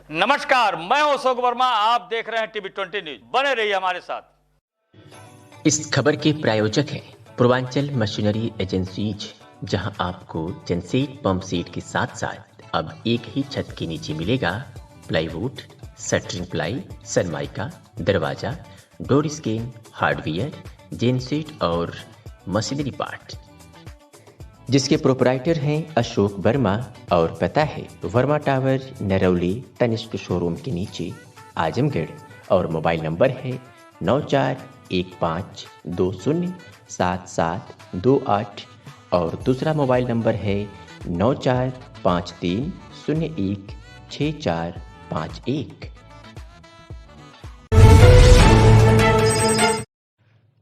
नमस्कार, मैं हूं अशोक वर्मा। आप देख रहे हैं टीवी 20 न्यूज। बने रहिए हमारे साथ। इस खबर के प्रायोजक हैं पूर्वांचल मशीनरी एजेंसीज, जहां आपको जनसेट पंप सेट के साथ साथ अब एक ही छत के नीचे मिलेगा प्लाईवुड, शटरिंग प्लाई, सनमाइका, दरवाजा, डोर स्क्रीन, हार्डवेयर, जेनसेट और मशीनरी पार्ट, जिसके प्रोपराइटर हैं अशोक वर्मा और पता है वर्मा टावर, नरौली, तनिष्क शोरूम के नीचे, आजमगढ़। और मोबाइल नंबर है 9415207728 और दूसरा मोबाइल नंबर है 9453016451।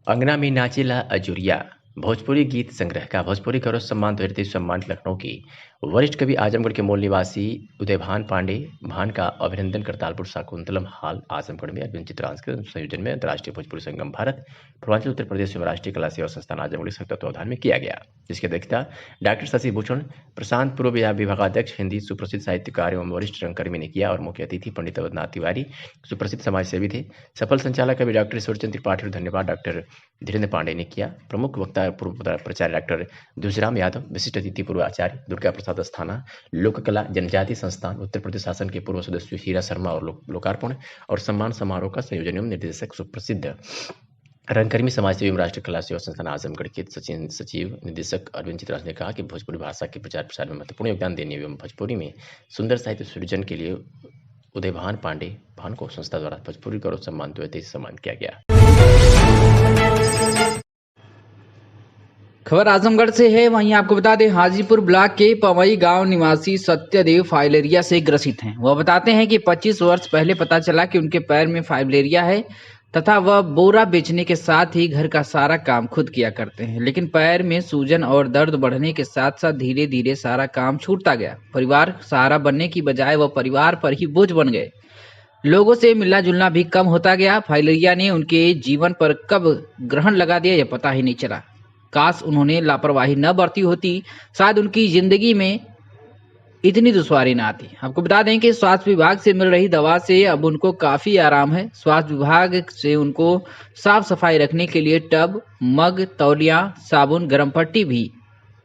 अंगना में नाचेला अजुरिया भोजपुरी गीत संग्रह का भोजपुरी गौरव सम्मान 2023 सम्मान लखनऊ की वरिष्ठ कवि आजमगढ़ के मूल निवासी उदयभान पांडे भान का अभिनंदन करतालपुर शाकुंतलम हाल आजमगढ़ में अरविंद चित्रांश के संयोजन में अंतर्राष्ट्रीय भोजपुरी संगम भारत पूर्वांचल उत्तर प्रदेश में राष्ट्रीय कला सेवा संस्थान आजमगढ़ के तत्वावधान में किया गया, जिसकी अध्यक्षता डॉक्टर शशि भूषण प्रशांत पूर्व विभागाध्यक्ष हिंदी सुप्रसिद्ध साहित्यकार एवं वरिष्ठ रंगकर्मी ने किया और मुख्य अतिथि पंडित अवधनाथ तिवारी सुप्रसिद्ध समाजसेवी थे। सफल संचालक कवि डॉक्टर ईश्वरचंद्र त्रिपाठी और धन्यवाद डॉक्टर धीरेन्द्र पांडे ने किया। प्रमुख वक्ता पूर्व प्राचार्य डॉक्टर दूसराम यादव, विशिष्ट अतिथि पूर्व आचार्य दुर्गा प्रसाद अस्थाना, लोक कला जनजाति संस्थान उत्तर प्रदेश शासन के पूर्व सदस्य हीरा शर्मा और लोकार्पण और सम्मान समारोह का संयोजन एवं निर्देशक सुप्रसिद्ध रंगकर्मी समाजसेवी एवं राष्ट्रीय कला सेवा संस्थान आजमगढ़ के सचिव निदेशक अरविंद चित्रांश ने कहा कि भोजपुरी भाषा के प्रचार प्रसार में महत्वपूर्ण योगदान देने एवं भोजपुरी में सुंदर साहित्य सृजन के लिए उदयभान पांडे भान को संस्था द्वारा भोजपुरी गौरव सम्मान 2023 सम्मान किया गया। खबर आजमगढ़ से है। वहीं आपको बता दें, हाजीपुर ब्लॉक के पवई गांव निवासी सत्यदेव फाइलेरिया से ग्रसित हैं। वह बताते हैं कि 25 वर्ष पहले पता चला कि उनके पैर में फाइलेरिया है तथा वह बोरा बेचने के साथ ही घर का सारा काम खुद किया करते हैं, लेकिन पैर में सूजन और दर्द बढ़ने के साथ साथ धीरे धीरे सारा काम छूटता गया। परिवार सहारा बनने की बजाय वह परिवार पर ही बोझ बन गए। लोगों से मिलना जुलना भी कम होता गया। फाइलेरिया ने उनके जीवन पर कब ग्रहण लगा दिया यह पता ही नहीं चला। काश उन्होंने लापरवाही न बरती होती, शायद उनकी जिंदगी में इतनी दुश्वारी न आती। आपको बता दें कि स्वास्थ्य विभाग से मिल रही दवा से अब उनको काफी आराम है। स्वास्थ्य विभाग से उनको साफ सफाई रखने के लिए टब, मग, तौलिया, साबुन, गर्म पट्टी भी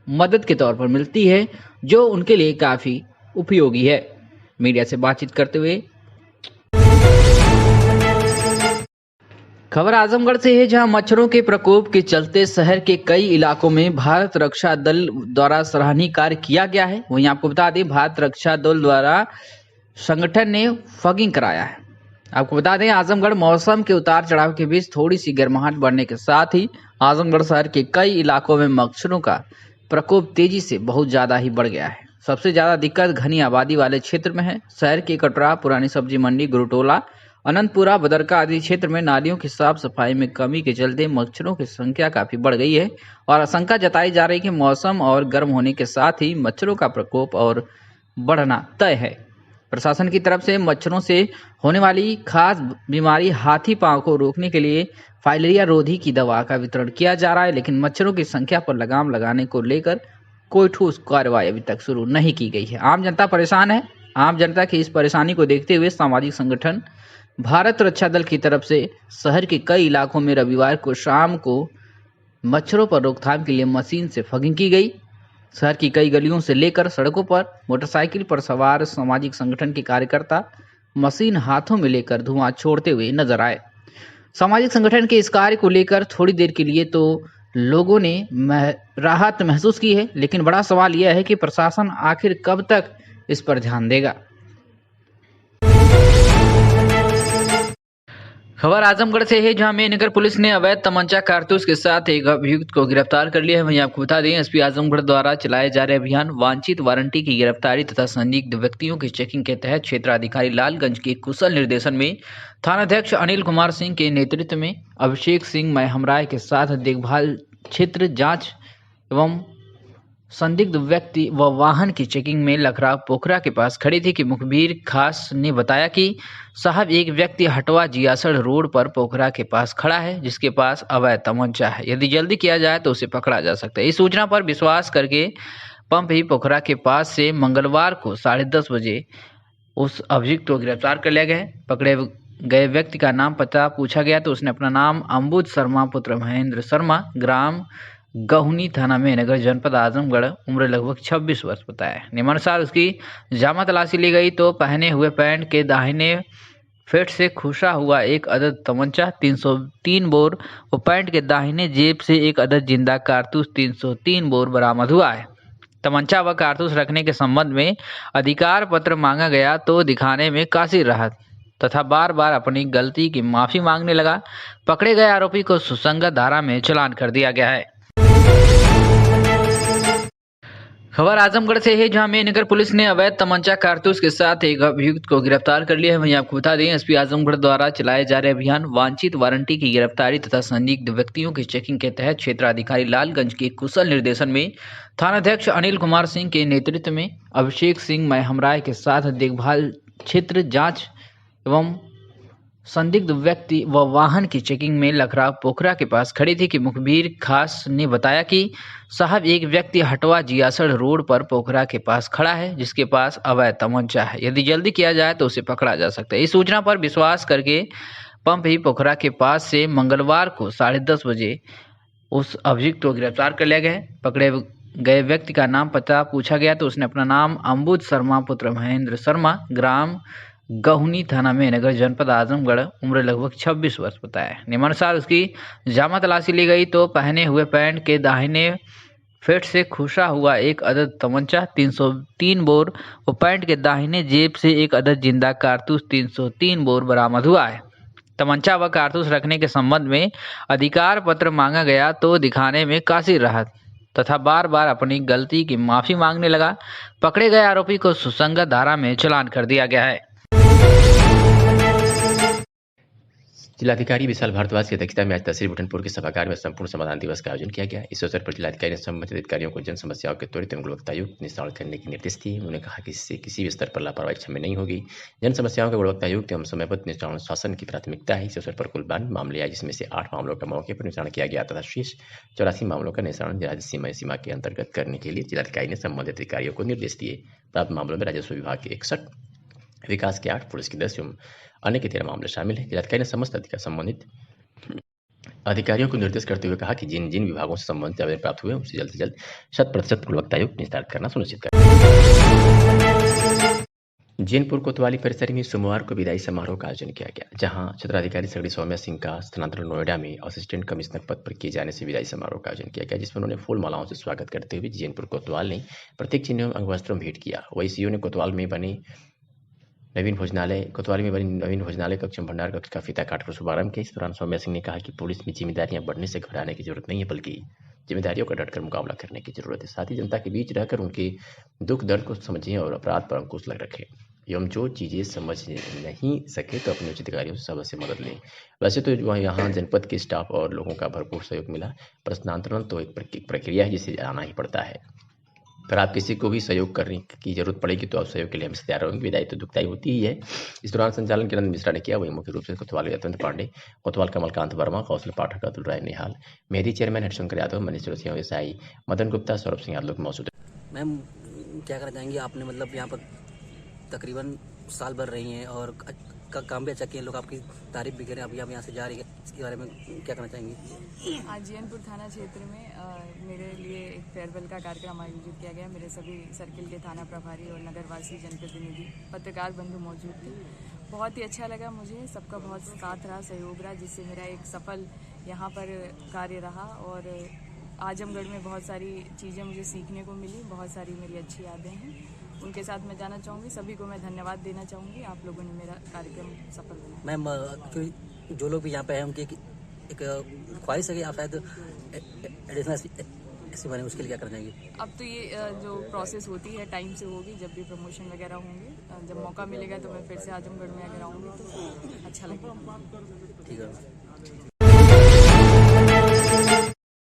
मदद के तौर पर मिलती है, जो उनके लिए काफी उपयोगी है। मीडिया से बातचीत करते हुए खबर आजमगढ़ से है, जहां मच्छरों के प्रकोप के चलते शहर के कई इलाकों में भारत रक्षा दल द्वारा सराहनीय कार्य किया गया है। वहीं आपको बता दें, भारत रक्षा दल द्वारा संगठन ने फॉगिंग कराया है। आपको बता दें, आजमगढ़ मौसम के उतार चढ़ाव के बीच थोड़ी सी गर्माहट बढ़ने के साथ ही आजमगढ़ शहर के कई इलाकों में मच्छरों का प्रकोप तेजी से बहुत ज्यादा ही बढ़ गया है। सबसे ज्यादा दिक्कत घनी आबादी वाले क्षेत्र में है। शहर के कटरा, पुरानी सब्जी मंडी, गुरुटोला, अनंतपुरा, बदरका आदि क्षेत्र में नालियों की साफ सफाई में कमी के चलते मच्छरों की संख्या काफी बढ़ गई है और आशंका जताई जा रही है कि मौसम और गर्म होने के साथ ही मच्छरों का प्रकोप और बढ़ना तय है। प्रशासन की तरफ से मच्छरों से होने वाली खास बीमारी हाथी पांव को रोकने के लिए फाइलेरिया रोधी की दवा का वितरण किया जा रहा है, लेकिन मच्छरों की संख्या पर लगाम लगाने को लेकर कोई ठोस कार्रवाई अभी तक शुरू नहीं की गई है। आम जनता परेशान है। आम जनता की इस परेशानी को देखते हुए सामाजिक संगठन भारत रक्षा दल की तरफ से शहर के कई इलाकों में रविवार को शाम को मच्छरों पर रोकथाम के लिए मशीन से फॉगिंग की गई। शहर की कई गलियों से लेकर सड़कों पर मोटरसाइकिल पर सवार सामाजिक संगठन के कार्यकर्ता मशीन हाथों में लेकर धुआं छोड़ते हुए नजर आए। सामाजिक संगठन के इस कार्य को लेकर थोड़ी देर के लिए तो लोगों ने राहत महसूस की है, लेकिन बड़ा सवाल यह है कि प्रशासन आखिर कब तक इस पर ध्यान देगा। खबर आजमगढ़ से है, जहां मेनगर पुलिस ने अवैध तमंचा कारतूस के साथ एक अभियुक्त को गिरफ्तार कर लिया है। वहीं आपको बता दें, एसपी आजमगढ़ द्वारा चलाए जा रहे अभियान वांछित वारंटी की गिरफ्तारी तथा संदिग्ध व्यक्तियों की चेकिंग के तहत क्षेत्राधिकारी लालगंज के कुशल निर्देशन में थानाध्यक्ष अनिल कुमार सिंह के नेतृत्व में अभिषेक सिंह महमराय के साथ देखभाल क्षेत्र जाँच एवं संदिग्ध व्यक्ति व वाहन की चेकिंग में लखराव पोखरा के पास खड़ी थी कि मुखबिर खास ने बताया कि साहब एक व्यक्ति हटवा जियासड़ रोड पर पोखरा के पास खड़ा है, जिसके पास अवैध तमंचा है। यदि जल्दी किया जाए तो उसे पकड़ा जा सकता है। इस सूचना पर विश्वास करके पंप ही पोखरा के पास से मंगलवार को 10:30 बजे उस अभियुक्त को गिरफ्तार कर लिया गया है। पकड़े गए व्यक्ति का नाम पता पूछा गया तो उसने अपना नाम अम्बुज शर्मा पुत्र महेंद्र शर्मा, ग्राम गहुनी, थाना में नगर, जनपद आजमगढ़, उम्र लगभग 26 वर्ष बताया। नियमानुसार उसकी जामा तलाशी ली गई तो पहने हुए पैंट के दाहिने फेट से खुसा हुआ एक अदद तमंचा 303 बोर और पैंट के दाहिने जेब से एक अदद जिंदा कारतूस 303 बोर बरामद हुआ है। तमंचा व कारतूस रखने के संबंध में अधिकार पत्र मांगा गया तो दिखाने में कासिर रहा तथा बार बार अपनी गलती की माफी मांगने लगा। पकड़े गए आरोपी को सुसंगत धारा में चालान कर दिया गया है। खबर आजमगढ़ से है, जहां में नगर पुलिस ने अवैध तमंचा कारतूस के साथ एक अभियुक्त को गिरफ्तार कर लिया है। वहीं आपको बता दें, एसपी आजमगढ़ द्वारा चलाए जा रहे अभियान वांछित वारंटी की गिरफ्तारी तथा संदिग्ध व्यक्तियों की चेकिंग के तहत क्षेत्राधिकारी लालगंज के कुशल निर्देशन में थानाध्यक्ष अनिल कुमार सिंह के नेतृत्व में अभिषेक सिंह महमराय के साथ देखभाल क्षेत्र जांच एवं संदिग्ध व्यक्ति व वाहन की चेकिंग में लखराव पोखरा के पास खड़ी थी कि मुखबिर खास ने बताया कि साहब एक व्यक्ति हटवा जियासड़ रोड पर पोखरा के पास खड़ा है जिसके पास अवैध तमंचा है, यदि जल्दी किया जाए तो उसे पकड़ा जा सकता है। इस सूचना पर विश्वास करके पंप ही पोखरा के पास से मंगलवार को 10:30 बजे उस अभियुक्त को गिरफ्तार कर लिया गया है। पकड़े गए व्यक्ति का नाम पता पूछा गया तो उसने अपना नाम अम्बुज शर्मा पुत्र महेंद्र शर्मा, ग्राम गहुनी, थाना में नगर, जनपद आजमगढ़, उम्र लगभग 26 वर्ष बताया। नियमानुसार उसकी जामा तलाशी ली गई तो पहने हुए पैंट के दाहिने फेट से खुसा हुआ एक अदद तमंचा 303 बोर और पैंट के दाहिने जेब से एक अदद जिंदा कारतूस 303 बोर बरामद हुआ है। तमंचा व कारतूस रखने के संबंध में अधिकार पत्र मांगा गया तो दिखाने में कासिर रहा तथा बार बार अपनी गलती की माफी मांगने लगा। पकड़े गए आरोपी को सुसंगत धारा में चालान कर दिया गया है। जिलाधिकारी विशाल भारद्वाज की अध्यक्षता में आज तहसील बुटनपुर के सभागार में संपूर्ण समाधान दिवस का आयोजन किया गया। इस अवसर पर जिलाधिकारी ने संबंधित अधिकारियों को जन समस्याओं के त्वरित एवं गुणवत्तायुक्त निस्तारण करने के निर्देश दिए। उन्होंने कहा कि इससे किसी भी स्तर पर लापरवाही क्षम्य नहीं होगी। जन समस्याओं के गुणवत्तायुक्त एवं समयबद्ध निस्तारण शासन की प्राथमिकता है। इस अवसर पर कुल 52 मामले आए, जिसमें से 8 मामलों का मौके पर निस्तारण किया गया तथा शेष 84 मामलों का निस्तारण राजस्व सीमा के अंतर्गत करने के लिए जिलाधिकारी ने संबंधित अधिकारियों को निर्देश दिए। प्राप्त मामलों में राजस्व विभाग के 61, विकास के 8, पुलिस के 10 एवं अन्य के 13 मामले शामिल हैं। जिलाधिकारी ने समस्त संबंधित अधिकारियों को निर्देश करते हुए कहा कि जिन जिन विभागों से संबंधित आवेदन प्राप्त हुए उनसे जल्द से जल्द 100% गुणवत्तायुक्त निस्तारित करना सुनिश्चित करें। जैनपुर कोतवाली परिसर में सोमवार को विदाई समारोह का आयोजन किया गया, जहां क्षेत्राधिकारी सगड़ी सौम्या सिंह का स्थानांतरण नोएडा में असिस्टेंट कमिश्नर पद पर किए जाने से विदाई समारोह का आयोजन किया गया, जिसमें उन्होंने फूल मालाओं से स्वागत करते हुए जैनपुर कोतवाल ने प्रतीक चिन्ह एवं अंगवस्त्रों भेंट किया। वही सीओ ने कोतवाल में बने नवीन भोजनालय कक्ष एवं भंडार कक्ष का फीता काटकर शुभारंभ किया। इस दौरान सौम्या सिंह ने कहा कि पुलिस में जिम्मेदारियां बढ़ने से घबराने की जरूरत नहीं है, बल्कि जिम्मेदारियों का डटकर मुकाबला करने की जरूरत है। साथ ही जनता के बीच रहकर उनके दुख दर्द को समझें और अपराध पर अंकुश रखें एवं जो चीज़ें समझ नहीं सके तो अपने उचित अधिकारियों से सबसे मदद लें। वैसे तो यहाँ जनपद के स्टाफ और लोगों का भरपूर सहयोग मिला, पर स्थानांतरण तो एक प्रक्रिया है जिसे आना ही पड़ता है। पर आप किसी को भी सहयोग करने की जरूरत पड़ेगी तो आप सहयोग के लिए हमेशा तैयार रहेंगे। विदाई तो दुखदाई होती ही है। इस दौरान संचालन किरण मिश्रा ने किया। वही मुख्य रूप से कोतवाल यशवंत पांडे, कोतवाल कमलकांत वर्मा, कौशल पाठक, अतुल राय निहाल, मेहदी चेयरमैन हरिशंकर यादव, मनीष जोशी, व्यवसायी मदन गुप्ता, सौरभ सिंह यादव मौजूद है। मैम क्या करना चाहेंगे, आपने मतलब यहाँ पर तकरीबन साल भर रही हैं और काम भी अच्छा किए, लोग आपकी तारीफ भी करें, अभी आप यहाँ से जा रही है, इसके बारे में क्या कहना चाहेंगी? आज जैनपुर थाना क्षेत्र में मेरे लिए एक फेयरवेल का कार्यक्रम आयोजित किया गया। मेरे सभी सर्किल के थाना प्रभारी और नगरवासी, जनप्रतिनिधि, पत्रकार बंधु मौजूद थे। बहुत ही अच्छा लगा मुझे, सबका बहुत साथ रहा, सहयोग रहा, जिससे मेरा एक सफल यहाँ पर कार्य रहा। और आजमगढ़ में बहुत सारी चीज़ें मुझे सीखने को मिली, बहुत सारी मेरी अच्छी यादें हैं, उनके साथ मैं जाना चाहूँगी। सभी को मैं धन्यवाद देना चाहूँगी, आप लोगों ने मेरा कार्यक्रम सफल बनाया। मैम जो लोग भी यहाँ पे हैं उनकी एक ख्वाहिश है कि आप शायद एडिशनल ऐसे बने, उसके लिए क्या करना चाहिए? अब तो ये जो प्रोसेस होती है टाइम से होगी, जब भी प्रमोशन वगैरह होंगे, जब मौका मिलेगा तो मैं फिर से आजमगढ़ में अगर आऊँगी तो अच्छा लगेगा। ठीक है।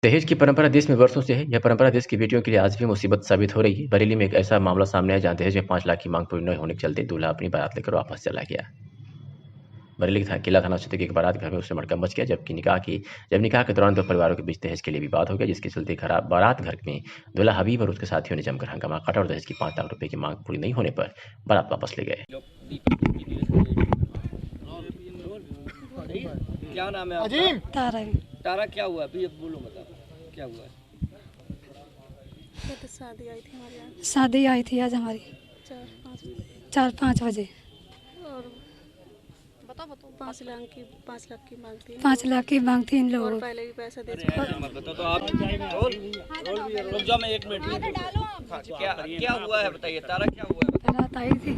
दहेज की परंपरा देश में वर्षों से है। यह परंपरा देश की बेटियों के लिए आज भी मुसीबत साबित हो रही है। बरेली में एक ऐसा मामला सामने आया जहां दहेज में 5 लाख की मांग पूरी न होने के चलते दूल्हा अपनी बारात लेकर वापस चला गया। बरेली किला थाना क्षेत्र के एक बारात घर में उससे मड़का मच गया, जब निकाह के दौरान दो परिवारों के बीच दहेज के लिए विवाद हो गया, जिसके चलते खराब बारात घर में दूल्हा हबीब और उसके साथियों ने जमकर हंगामा काटा और दहेज की 5 लाख रुपए की मांग पूरी नहीं होने पर बारात वापस ले गए। क्या नाम है आपका? तारा। तारा, क्या हुआ अभी? अब बोलो, बताओ क्या हुआ है? तो शादी आई थी आज हमारी 4-5 बजे और बताओ 5 लाख की मांग थी। 5 लाख की मांग थी इन लोगों। पहले भी पैसा दे बताओ तो आप रुक जाओ, मैं 1 मिनट। क्या हुआ है बताइए तारा, क्या हुआ है? रात आई थी,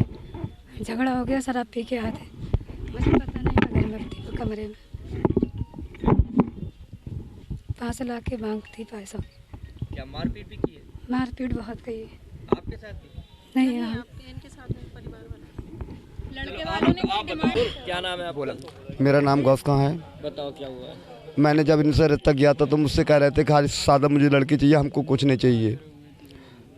झगड़ा हो गया, शराब पी के आए थे, मुझे पता नहीं, मैं घर में थी कमरे में। 5 लाख की मांग थी पैसा। क्या मारपीट भी की है? मारपीट बहुत की है। आपके साथ भी? नहीं, इनके साथ में परिवार वाले लड़के वालों ने आप बताओ क्या नाम है आपका? मेरा नाम गौस खां है। बताओ क्या हुआ है? मैंने जब इनसे रिश्ता किया था तो मुझसे कह रहे थे खाली सादा मुझे लड़की चाहिए, हमको कुछ नहीं चाहिए।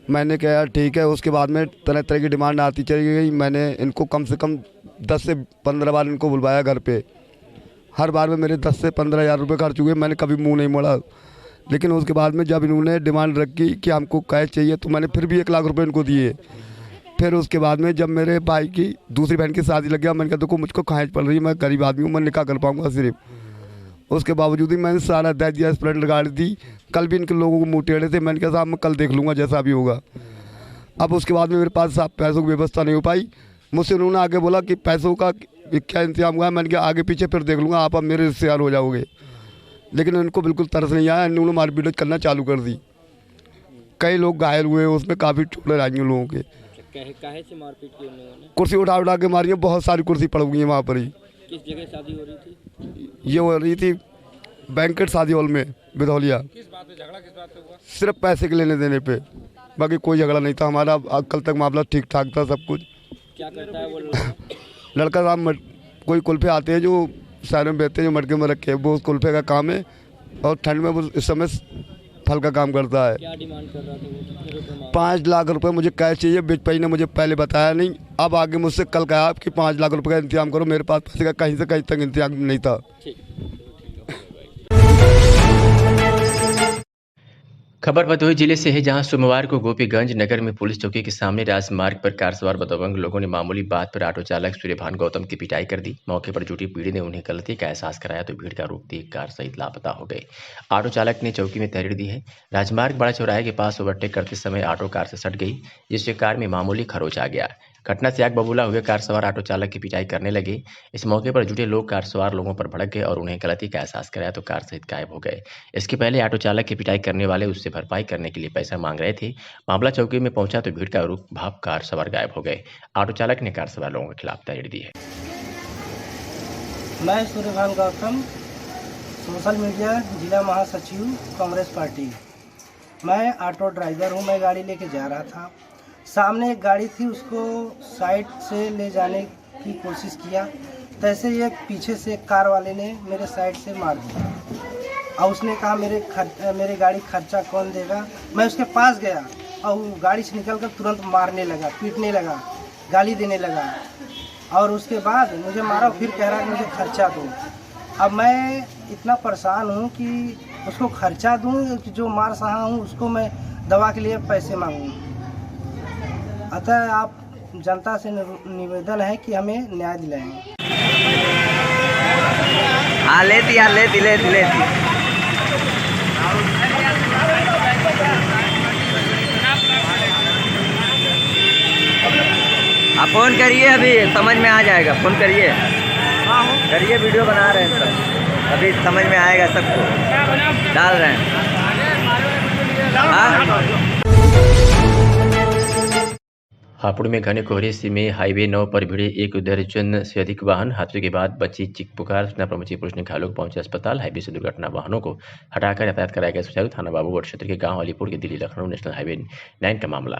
मैंने कहा यार ठीक है। उसके बाद में तरह तरह की डिमांड आती चली गई। मैंने इनको कम से कम 10 से 15 बार इनको बुलवाया घर पे। हर बार में मेरे 10 से 15 हज़ार रुपये खर्च हुए, मैंने कभी मुंह नहीं मोड़ा। लेकिन उसके बाद में जब इन्होंने डिमांड रखी कि हमको कैश चाहिए तो मैंने फिर भी 1 लाख रुपए इनको दिए। फिर उसके बाद में जब मेरे भाई की दूसरी बहन की शादी लग गया, मैंने कहा देखो मुझको खांच पड़ रही है, मैं गरीब आदमी हूँ, मैं निकाह कर पाऊँगा सिर्फ। उसके बावजूद ही मैंने सारा दे दिया, स्प्लेंडर गाड़ी दी। कल भी इनके लोगों को मुँह टेढ़े थे, मैंने कहा साहब मैं कल देख लूँगा जैसा भी होगा। अब उसके बाद में मेरे पास साहब पैसों की व्यवस्था नहीं हो पाई। मुझसे उन्होंने आगे बोला कि पैसों का क्या इंतजाम हुआ है। मैंने कहा आगे पीछे फिर देख लूँगा, आप अब मेरे रिश्तेदार हो जाओगे। लेकिन इनको बिल्कुल तरस नहीं आया, इन्होंने मारपीट करना चालू कर दी। कई लोग घायल हुए, उसमें काफ़ी चोटें आई हैं लोगों के। काहे से मारपीट की उन लोगों ने? कुर्सी उठा के मारी है, बहुत सारी कुर्सी पड़ गई है वहाँ पर ही। किस जगह शादी हो रही थी? ये हो रही थी बैंकेट शादी हॉल में बिधौलिया। किस बात पे झगड़ा, किस बात पे हुआ? सिर्फ पैसे के लेने देने पे, बाकी कोई झगड़ा नहीं था हमारा। कल तक मामला ठीक ठाक था सब कुछ। क्या करता है वो लड़का साहब कोई कुल्फे आते हैं जो शहर में बेचते हैं, जो मटके में रखे हैं, वो उस कुल्फे का काम है। और ठंड में वो इस समय फल का काम करता है। क्या डिमांड कर रहा था वो? कितने रुपए मांग? 5 लाख रुपए मुझे कैश चाहिए। बिजपई ने मुझे पहले बताया नहीं, अब आगे मुझसे कल कहा कि 5 लाख रुपए का इंतजाम करो। मेरे पास पैसे का कहीं से कहीं तक इंतजाम नहीं था। खबर भदोही जिले से है, जहां सोमवार को गोपीगंज नगर में पुलिस चौकी के सामने राजमार्ग पर कार सवार बदअंग लोगों ने मामूली बात पर ऑटो चालक सूर्यभान गौतम की पिटाई कर दी। मौके पर जुटी पीढ़ी ने उन्हें गलती का एहसास कराया तो भीड़ का रूप देख कार सहित लापता हो गए। ऑटो चालक ने चौकी में तहरीर दी है। राजमार्ग बड़ा चौराहे के पास ओवरटेक करते समय ऑटो कार से सट गई, जिससे कार में मामूली खरोच आ गया। घटना से आग बबूला हुए कार सवार ऑटो चालक की पिटाई करने लगे। इस मौके पर जुटे लोग कार सवार लोगों पर भड़क गए और उन्हें गलती का एहसास कराया तो कार सहित गायब हो गए। इसके पहले ऑटो चालक की पिटाई करने वाले उससे भरपाई करने के लिए पैसा मांग रहे थे। मामला चौकी में पहुंचा तो भीड़ का रूप भाप कार सवार गायब हो गए। ऑटो चालक ने कार सवार लोगों के खिलाफ तहरीर दी है। मैं सूर्यभान गौतम, सोशल मीडिया जिला महासचिव कांग्रेस पार्टी। मैं ऑटो ड्राइवर हूँ। मैं गाड़ी लेके जा रहा था, सामने एक गाड़ी थी, उसको साइड से ले जाने की कोशिश किया, तैसे ही एक पीछे से एक कार वाले ने मेरे साइड से मार दिया और उसने कहा मेरे गाड़ी खर्चा कौन देगा। मैं उसके पास गया और वो गाड़ी से निकलकर तुरंत मारने लगा, पीटने लगा, गाली देने लगा और उसके बाद मुझे मारा, फिर कह रहा कि मुझे खर्चा दो। अब मैं इतना परेशान हूँ कि उसको खर्चा दूँ कि जो मार सहा हूँ उसको मैं दवा के लिए पैसे मांगूँ। अतः आप जनता से निवेदन है कि हमें न्याय दिलाएं। लेती आप फोन करिए, अभी समझ में आ जाएगा। फोन करिए, वीडियो बना रहे हैं सब, अभी समझ में आएगा, सबको डाल रहे हैं। हापुड़ में घने कोहरे से में हाईवे 9 पर भिड़े एक दर्जन से अधिक वाहन। हादसे के बाद बची चीख पुकार, सूचना पर मची पुलिस ने घायलों को पहुंचे अस्पताल। हाईवे से दुर्घटना वाहनों को हटाकर यातायात कराया गया सुचारू। थाना बाबूगढ़ क्षेत्र के गांव अलीपुर के दिल्ली लखनऊ नेशनल हाईवे 9 का मामला।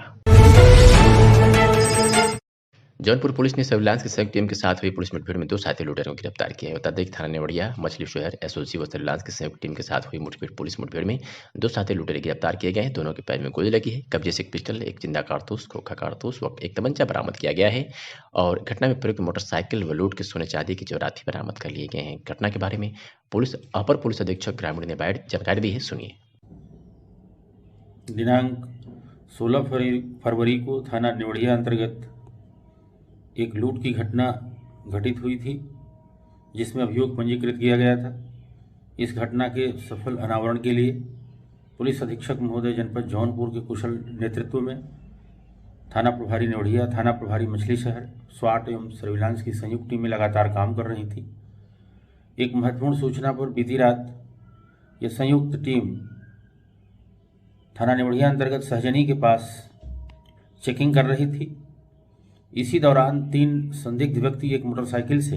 जौनपुर पुलिस ने सर्विलांस की संयुक्त टीम के साथ हुई पुलिस मुठभेड़ में 2 साथी लुटेरों को गिरफ्तार किया है। बता दें कि थाना नेवड़िया, मछली शहर एसओजी व सर्विलांस की संयुक्त टीम के साथ हुई पुलिस मुठभेड़ में 2 साथी लुटेरे गिरफ्तार किए गए हैं। दोनों के पैर में गोली लगी है। कब्जे से एक पिस्टल, एक जिंदा कारतूस, खोखा कारतूस व एक तमंचा बरामद किया गया है और घटना में प्रयुक्त मोटरसाइकिल व लूट के सोने चांदी की जेवरात बरामद कर लिए गए हैं। घटना के बारे में अपर पुलिस अधीक्षक ग्रामीण ने जानकारी दी है, सुनिए। दिनांक 16 फरवरी को थाना नेवड़िया अंतर्गत एक लूट की घटना घटित हुई थी, जिसमें अभियोग पंजीकृत किया गया था। इस घटना के सफल अनावरण के लिए पुलिस अधीक्षक महोदय जनपद जौनपुर के कुशल नेतृत्व में थाना प्रभारी नेवड़िया, थाना प्रभारी मछली शहर, स्वाट एवं सर्विलांस की संयुक्त टीमें लगातार काम कर रही थी। एक महत्वपूर्ण सूचना पर बीती रात यह संयुक्त टीम थाना नेवड़िया अंतर्गत सहजनी के पास चेकिंग कर रही थी। इसी दौरान 3 संदिग्ध व्यक्ति एक मोटरसाइकिल से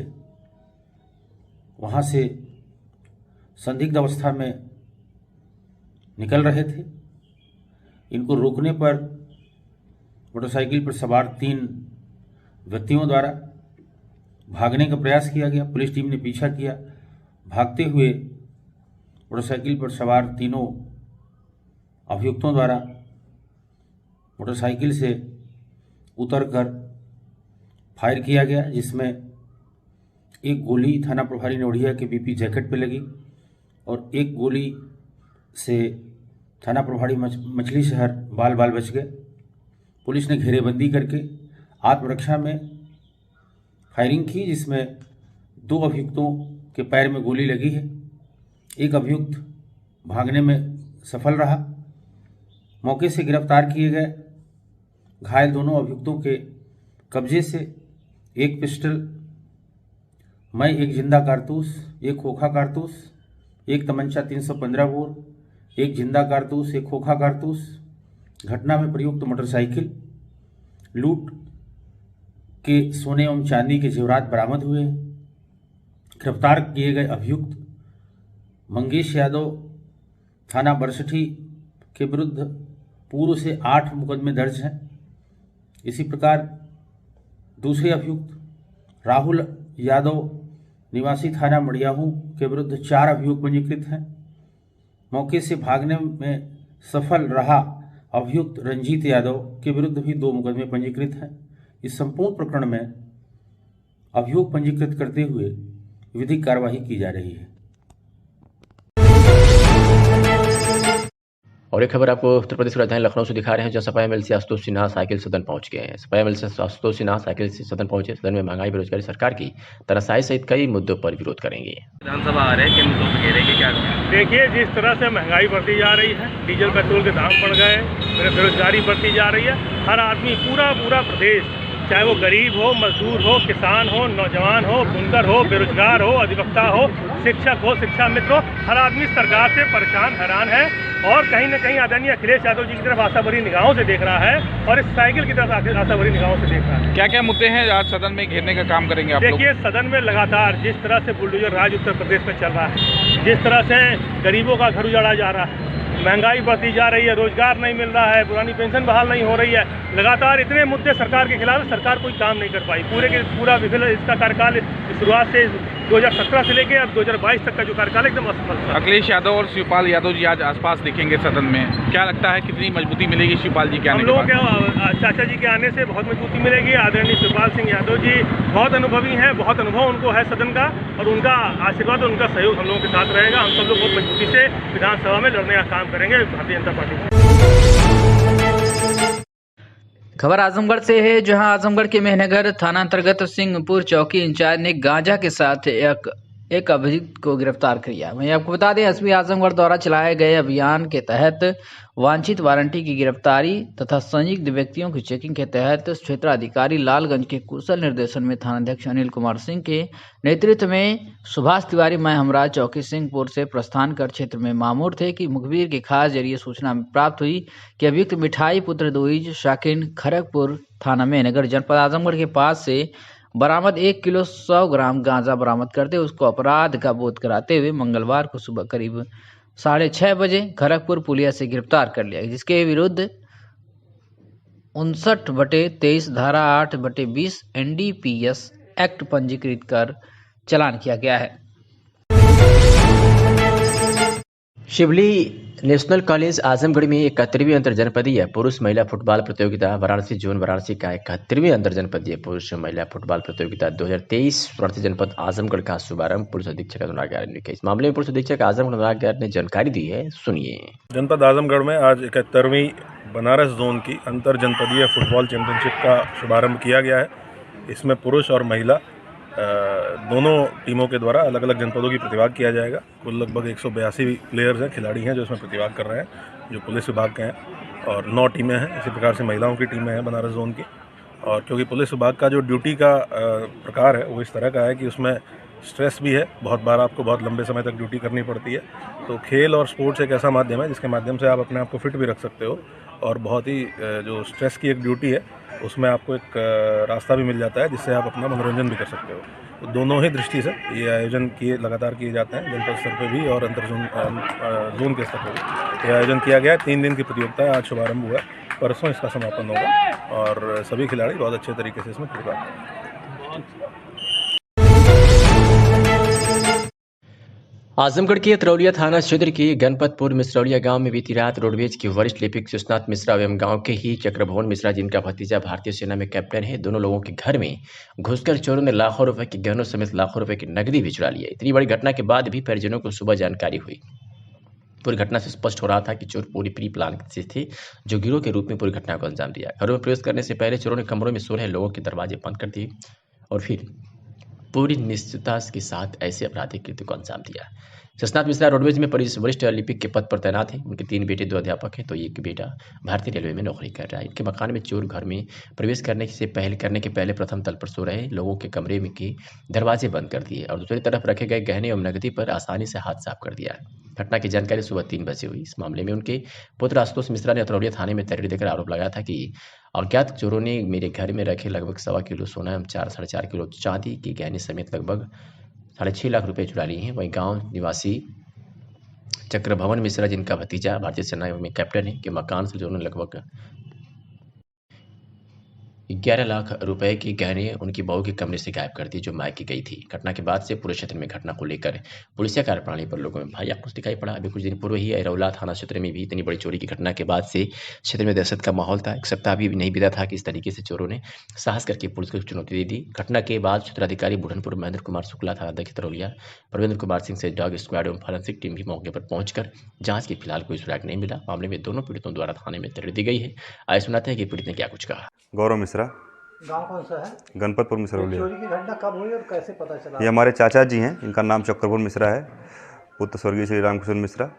वहां से संदिग्ध अवस्था में निकल रहे थे। इनको रोकने पर मोटरसाइकिल पर सवार 3 व्यक्तियों द्वारा भागने का प्रयास किया गया। पुलिस टीम ने पीछा किया। भागते हुए मोटरसाइकिल पर सवार तीनों अभियुक्तों द्वारा मोटरसाइकिल से उतरकर फायर किया गया, जिसमें एक गोली थाना प्रभारी नेवड़िया के बीपी जैकेट पे लगी और एक गोली से थाना प्रभारी मछली शहर बाल बच गए। पुलिस ने घेरेबंदी करके आत्मरक्षा में फायरिंग की, जिसमें 2 अभियुक्तों के पैर में गोली लगी है। एक अभियुक्त भागने में सफल रहा। मौके से गिरफ्तार किए गए घायल दोनों अभियुक्तों के कब्जे से एक पिस्टल, एक जिंदा कारतूस, एक खोखा कारतूस, एक तमंचा 315 बोर, एक जिंदा कारतूस, एक खोखा कारतूस, घटना में प्रयुक्त मोटरसाइकिल, लूट के सोने एवं चांदी के जेवरात बरामद हुए। गिरफ्तार किए गए अभियुक्त मंगेश यादव थाना बरसठी के विरुद्ध पूर्व से 8 मुकदमे दर्ज हैं। इसी प्रकार दूसरे अभियुक्त राहुल यादव निवासी थाना मड़ियाहू के विरुद्ध 4 अभियोग पंजीकृत हैं। मौके से भागने में सफल रहा अभियुक्त रंजीत यादव के विरुद्ध भी 2 मुकदमे पंजीकृत हैं। इस संपूर्ण प्रकरण में अभियोग पंजीकृत करते हुए विधिक कार्यवाही की जा रही है। और एक खबर आपको उत्तर प्रदेश की राजधानी लखनऊ से दिखा रहे हैं, जहां सपा एमएलसी आशुतोष सिन्हा साइकिल सदन पहुंच गए हैं। सपा एमएलसी आशुतोष सिन्हा साइकिल से सदन पहुंचे। सदन में महंगाई, बेरोजगारी, सरकार की तनाशाही सहित कई मुद्दों पर विरोध करेंगे। विधानसभा आ रहे हैं, किन मुद्दों पर घेरेंगे? क्या देखिए, जिस तरह से महंगाई बढ़ती जा रही है, डीजल पेट्रोल के दाम बढ़ गए, बेरोजगारी बढ़ती जा रही है। हर आदमी, पूरा प्रदेश, चाहे वो गरीब हो, मजदूर हो, किसान हो, नौजवान हो, बुनकर हो, बेरोजगार हो, अधिवक्ता हो, शिक्षक हो, शिक्षा मित्र हो, हर आदमी सरकार से परेशान, हैरान है और कहीं न कहीं आदरणीय अखिलेश यादव जी की तरफ आशा भरी निगाहों से देख रहा है और इस साइकिल की तरफ आशा भरी निगाहों से देख रहा है। क्या क्या मुद्दे हैं आज सदन में घेरने का काम करेंगे आप? देखिए, सदन में लगातार जिस तरह से बुलडोजर राज उत्तर प्रदेश में चल रहा है, जिस तरह से गरीबों का घर उजाड़ा जा रहा है, महंगाई बढ़ती जा रही है, रोजगार नहीं मिल रहा है, पुरानी पेंशन बहाल नहीं हो रही है, लगातार इतने मुद्दे सरकार के खिलाफ, सरकार कोई काम नहीं कर पाई। पूरा विफल इसका कार्यकाल शुरुआत से 2017 से लेके अब 2022 तक का जो कार्यकाल एकदम असफल था। अखिलेश यादव और शिवपाल यादव जी आज आसपास दिखेंगे सदन में, क्या लगता है कितनी मजबूती मिलेगी शिवपाल जी के आने के बाद? हम लोगों के चाचा जी के आने से बहुत मजबूती मिलेगी। आदरणीय शिवपाल सिंह यादव जी बहुत अनुभवी हैं, बहुत अनुभव उनको है सदन का और उनका आशीर्वाद और उनका सहयोग हम लोगों के साथ रहेगा। हम सब लोग बहुत मजबूती से विधानसभा में लड़ने का काम करेंगे भारतीय जनता पार्टी। खबर आजमगढ़ से है, जहां आजमगढ़ के मेहनगर थाना अंतर्गत सिंहपुर चौकी इंचार्ज ने गांजा के साथ एक अभियुक्त को गिरफ्तार किया। वहीं आपको बता दें, एसपी आजमगढ़ द्वारा चलाए गए अभियान के तहत वांछित वारंटी की गिरफ्तारी तथा संदिग्ध व्यक्तियों की चेकिंग के तहत क्षेत्राधिकारी लालगंज के कुशल निर्देशन में थानाध्यक्ष अनिल कुमार सिंह के नेतृत्व में सुभाष तिवारी, मैं हमराज चौकी सिंहपुर से प्रस्थान कर क्षेत्र में मामूर थे कि मुखबिर के खास जरिए सूचना प्राप्त हुई कि अभियुक्त मिठाई पुत्र दोईज शाकिन खड़गपुर थाना में नगर जनपद आजमगढ़ के पास से बरामद 1 किलो 100 ग्राम गांजा बरामद करते उसको अपराध का बोध कराते हुए मंगलवार को सुबह करीब 6:30 बजे खड़गपुर पुलिया से गिरफ्तार कर लिया, जिसके विरुद्ध 59/23 धारा 8/20 NDPS एक्ट पंजीकृत कर चालान किया गया है। शिवली नेशनल कॉलेज आजमगढ़ में 71वीं अंतर जनपदीय पुरुष महिला फुटबॉल प्रतियोगिता वाराणसी जोन वाराणसी का 71वीं अंतर जनपदीय पुरुष महिला फुटबॉल प्रतियोगिता 2023 वाराणसी जनपद आजमगढ़ का शुभारंभ पुलिस अधीक्षक अनुराग गार ने किया। इस मामले में पुलिस अधीक्षक आजमगढ़ अनुराग गार ने जानकारी दी है, सुनिए। जनपद आजमगढ़ में आज 71वीं बनारस जोन की अंतर जनपदीय फुटबॉल चैंपियनशिप का शुभारंभ किया गया है। इसमें पुरुष और महिला दोनों टीमों के द्वारा अलग अलग जनपदों की प्रतिभाग किया जाएगा। कुल लगभग 182 प्लेयर्स हैं, खिलाड़ी हैं जो इसमें प्रतिभाग कर रहे हैं, जो पुलिस विभाग के हैं, और 9 टीमें हैं। इसी प्रकार से महिलाओं की टीमें हैं बनारस जोन की। और क्योंकि पुलिस विभाग का जो ड्यूटी का प्रकार है वो इस तरह का है कि उसमें स्ट्रेस भी है, बहुत बार आपको बहुत लंबे समय तक ड्यूटी करनी पड़ती है। तो खेल और स्पोर्ट्स एक ऐसा माध्यम है जिसके माध्यम से आप अपने आप को फिट भी रख सकते हो, और बहुत ही जो स्ट्रेस की एक ड्यूटी है उसमें आपको एक रास्ता भी मिल जाता है जिससे आप अपना मनोरंजन भी कर सकते हो। तो दोनों ही दृष्टि से ये आयोजन लगातार किए जाते हैं, जनपद स्तर पर भी और अंतर जोन के स्तर पर भी ये आयोजन किया गया है। 3 दिन की प्रतियोगिता है, आज शुभारंभ हुआ है, परसों इसका समापन होगा और सभी खिलाड़ी बहुत अच्छे तरीके से इसमें प्रतिभाग करेंगे। आजमगढ़ के तरौलिया थाना क्षेत्र के गणपतपुर मिश्रौलिया गांव में बीती रात रोडवेज के वरिष्ठ लिपिक सुषनाथ मिश्रा एवं गांव के ही चक्रभवन मिश्रा, जिनका भतीजा भारतीय सेना में कैप्टन है, दोनों लोगों के घर में घुसकर चोरों ने लाखों रुपए के गहनों समेत लाखों रुपए की नकदी भी चुरा लिया। इतनी बड़ी घटना के बाद भी परिजनों को सुबह जानकारी हुई। पूरी घटना से स्पष्ट हो रहा था कि चोर पूरी प्री प्लान से थे, जो गिरोह के रूप में पूरी घटना को अंजाम दिया। घरों में प्रवेश करने से पहले चोरों ने कमरों में सो रहे लोगों के दरवाजे बंद कर दिए और फिर पूरी निश्चितता के साथ ऐसे आपराधिक कृत्य को अंजाम दिया। सुषनाथ मिश्रा रोडवेज में वरिष्ठ लिपिक के पद पर तैनात हैं। उनके 3 बेटे 2 अध्यापक हैं, तो एक बेटा भारतीय रेलवे में नौकरी कर रहा है। इनके मकान में चोर घर में प्रवेश करने के पहले प्रथम तल पर सो रहे लोगों के कमरे में के दरवाजे बंद कर दिए और दूसरी तरफ रखे गए गहने एवं नकदी पर आसानी से हाथ साफ कर दिया। घटना की जानकारी सुबह 3 बजे हुई। इस मामले में उनके पुत्र आशुतोष मिश्रा ने अतरौलिया थाने में तहरीर देकर आरोप लगाया था कि अज्ञात चोरों ने मेरे घर में रखे लगभग 1.25 किलो सोना एवं 4-4.5 किलो चांदी के गहने समेत लगभग 6.5 लाख रुपए चुरा लिए हैं। वहीं गांव निवासी चक्रभवन मिश्रा, जिनका भतीजा भारतीय सेना में कैप्टन है, के मकान से चोरों ने लगभग 11 लाख रुपए के गहने उनकी बहू के कमरे से गायब कर दिए, जो मायके गई थी। घटना के बाद से पूरे क्षेत्र में घटना को लेकर पुलिसिया कार्यप्रणाली पर लोगों में भय आक्रोश दिखाई पड़ा। अभी कुछ दिन पूर्व ही अरौला थाना क्षेत्र में भी इतनी बड़ी चोरी की घटना के बाद से क्षेत्र में दहशत का माहौल था। 1 सप्ताह भी नहीं बीता था कि इस तरीके से चोरों ने साहस करके पुलिस को चुनौती दे दी। घटना के बाद क्षेत्राधिकारी बुढ़नपुर महेंद्र कुमार शुक्ला, थाना अध्यक्ष तरौलिया परवेंद्र कुमार सिंह से डॉग स्क्वाड एवं फॉरेंसिक टीम भी मौके पर पहुंचकर जांच की फिलहाल कोई सुराग नहीं मिला। मामले में दोनों पीड़ितों द्वारा थाने में तहरीर दी गई है। आइए सुनाते हैं कि पीड़ित ने क्या कुछ कहा। गौरव मिश्रा, गांव कौन सा है? गणपतपुर मिश्रौलिया। चोरी की घटना कब हुई और कैसे पता चला? ये हमारे चाचा जी हैं, इनका नाम चक्रभवन मिश्रा है, पुत्र स्वर्गीय श्री रामकृष्ण मिश्रा।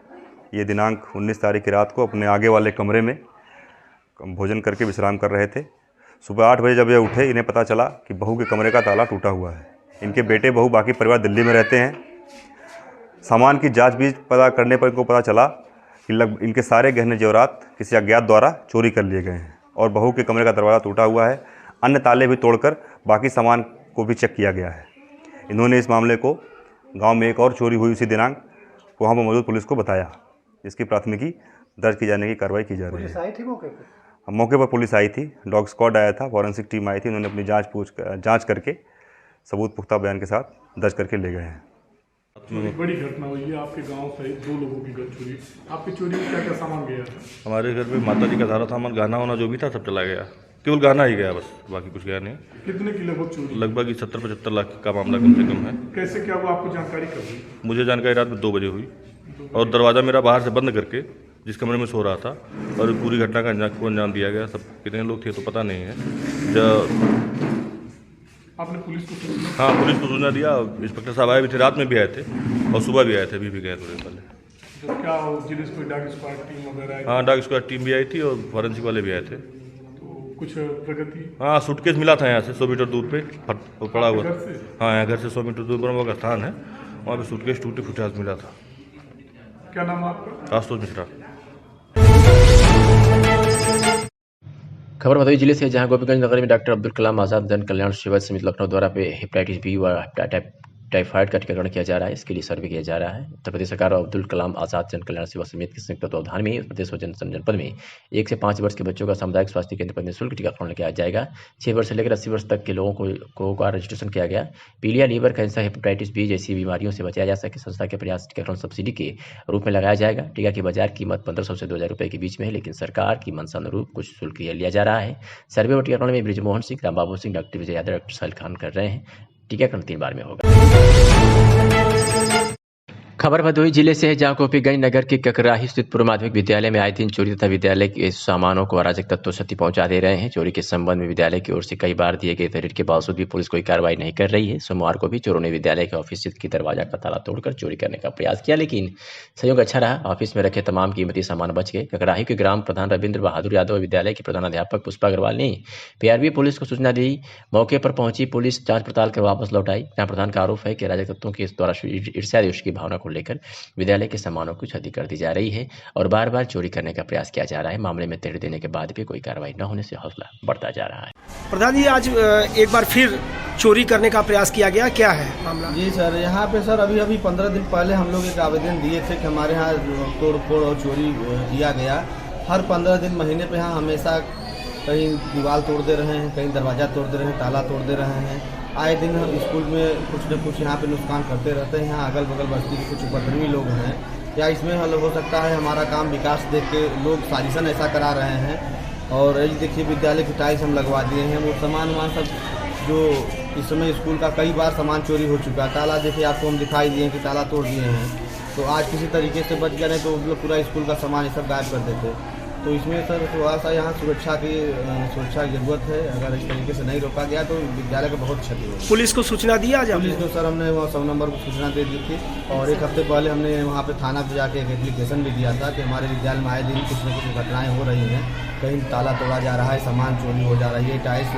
ये दिनांक 19 तारीख की रात को अपने आगे वाले कमरे में भोजन करके विश्राम कर रहे थे। सुबह 8 बजे जब ये उठे, इन्हें पता चला कि बहू के कमरे का ताला टूटा हुआ है। इनके बेटे बहू बाकी परिवार दिल्ली में रहते हैं। सामान की जाँच पता करने पर इनको पता चला कि इनके सारे गहने जेवरात किसी अज्ञात द्वारा चोरी कर लिए गए हैं और बहू के कमरे का दरवाज़ा टूटा हुआ है। अन्य ताले भी तोड़कर बाकी सामान को भी चेक किया गया है। इन्होंने इस मामले को गांव में एक और चोरी हुई उसी दिनांक वहां पर मौजूद पुलिस को बताया। इसकी प्राथमिकी दर्ज की जाने की कार्रवाई की जा रही है। पुलिस आई थी मौके पर? मौके पर पुलिस आई थी, डॉग स्क्वाड आया था, फॉरेंसिक टीम आई थी। उन्होंने अपनी जाँच करके सबूत पुख्ता बयान के साथ दर्ज करके ले गए हैं। बड़ी घटना हुई है आपके गांव सहित 2 लोगों की चोरी। आपकी चोरी में क्या क्या सामान गया? हमारे घर में माता जी का सारा सामान, गहना होना जो भी था सब चला गया। केवल गहना ही गया, बस बाकी कुछ गया नहीं। कितने की लगभग चोरी? लगभग 70-75 लाख का मामला कम से कम है। कैसे क्या हुआ, आपको जानकारी कब हुई? मुझे जानकारी रात में 2 बजे हुई और दरवाज़ा मेरा बाहर से बंद करके जिस कमरे में सो रहा था, और पूरी घटना का अंजाम दिया गया। सब कितने लोग थे तो पता नहीं है। जब आपने पुलिस को सूचना? हाँ, पुलिस को सूचना दिया। इंस्पेक्टर साहब आए भी थे, रात में भी आए थे और सुबह भी आए थे, अभी भी गए थोड़े पहले। तो क्या जिस कोई डॉग स्क्वाड टीम वगैरह? हाँ, डॉग स्क्वाड टीम भी आई थी और फॉरेंसिक वाले भी आए थे। कुछ प्रगति? हाँ, सूटकेस मिला था यहाँ से 100 मीटर दूर पे पड़ा हुआ। हाँ, यहाँ घर से 100 मीटर दूर पर का स्थान है, वहाँ पे सूटकेस टूटे फूटे मिला था। क्या नाम है आपका? आशुतोष मिश्रा। खबर भदोही जिले से, जहां गोपीगंज नगर में डॉक्टर अब्दुल कलाम आजाद जन कल्याण शिविर समिति लखनऊ द्वारा पे हेपेटाइटिस बी व टाइफाइड का टीकाकरण किया जा रहा है। इसके लिए सर्वे किया जा रहा है। उत्तर प्रदेश सरकार और अब्दुल कलाम आजाद जन कल्याण सेवा समिति के संयुक्त तत्वावधान में उत्तर प्रदेश जनपद में 1 से 5 वर्ष के बच्चों का सामुदायिक स्वास्थ्य केंद्र पर निःशुल्क टीकाकरण किया जाएगा। 6 वर्ष से लेकर 80 वर्ष तक के लोगों को रजिस्ट्रेशन किया गया। पीलिया, लीवर कैंसर, हेपेटाइटिस बी जैसी बीमारियों से बचाया जा सके संस्था के प्रयास टीकाकरण सब्सिडी के रूप में लगाया जाएगा। टीका की बाजार कीमत 1500 से 2000 रुपए के बीच में है, लेकिन सरकार की मंशा अनुरूप कुछ शुल्क लिया जा रहा है। सर्वे और टीकाकरण में बृजमोहन सिंह, रामबाबू सिंह, डॉक्टर विजय यादव, डॉक्टर साहिल खान कर रहे हैं। टीकाकरण 3 बार में होगा। खबर भदोही जिले से है, जहां गोपीगंज नगर के ककराही स्थित पूर्व माध्यमिक विद्यालय में आए दिन चोरी तथा विद्यालय के सामानों को अराजक तत्वों क्षति पहुंचा दे रहे हैं। चोरी के संबंध में विद्यालय की ओर से कई बार दिए गए तहरीर के बावजूद भी पुलिस कोई कार्रवाई नहीं कर रही है। सोमवार को भी चोरों ने विद्यालय के ऑफिस की दरवाजा का ताला तोड़कर चोरी करने का प्रयास किया, लेकिन संयोग अच्छा रहा। ऑफिस में रखे तमाम कीमती सामान बच गए। ककराही के ग्राम प्रधान रविंद्र बहादुर यादव, विद्यालय के प्रधानाध्यापक पुष्पा अग्रवाल ने पीआरबी पुलिस को सूचना दी। मौके पर पहुंची पुलिस जांच पड़ताल कर वापस लौट आई। ग्राम प्रधान का आरोप है कि अराजक तत्वों के द्वारा ईर्ष्या की भावना को लेकर विद्यालय के सामानों की क्षति कर दी जा रही है और बार बार चोरी करने का प्रयास किया जा रहा है। मामले में तहरीर देने के बाद भी कोई कार्रवाई न होने से हौसला बढ़ता जा रहा है। प्रधान जी, आज एक बार फिर चोरी करने का प्रयास किया गया, क्या है मामला? जी सर, यहाँ पे सर अभी 15 दिन पहले हम लोग एक आवेदन दिए थे कि हमारे यहाँ तोड़ फोड़ और चोरी किया गया। हर 15 दिन महीने पे यहाँ हमेशा कहीं दीवार तोड़ दे रहे हैं, कहीं दरवाज़ा तोड़ दे रहे हैं, ताला तोड़ दे रहे हैं। आए दिन हम स्कूल में कुछ न कुछ यहाँ पे नुकसान करते रहते हैं। यहाँ अगल बगल बस्ती के कुछ उपद्रवी लोग हैं, या इसमें हल हो सकता है हमारा काम विकास देख के लोग साजिशन ऐसा करा रहे हैं। और ये देखिए विद्यालय की टाइल्स हम लगवा दिए हैं, वो सामान सब जो इस समय स्कूल का कई बार सामान चोरी हो चुका है। ताला देखिए आपको हम दिखाई दिए कि ताला तोड़ दिए हैं, तो आज किसी तरीके से बच गए तो लोग पूरा स्कूल का सामान ये सब गायब कर देते। तो इसमें सर थोड़ा सा यहाँ सुरक्षा की जरूरत है। अगर इस तरीके से नहीं रोका गया तो विद्यालय को बहुत क्षति होगी। पुलिस को सूचना दिया आज? पुलिस को सर हमने वहाँ 100 नंबर को सूचना दे दी थी, और 1 हफ्ते पहले हमने वहाँ पे थाना पे जाके एक एप्लीकेशन भी दिया था कि हमारे विद्यालय में आए दिन कुछ न कुछ घटनाएँ हो रही हैं, कहीं ताला तोड़ा जा रहा है, सामान चोरी हो जा रही है, टाइल्स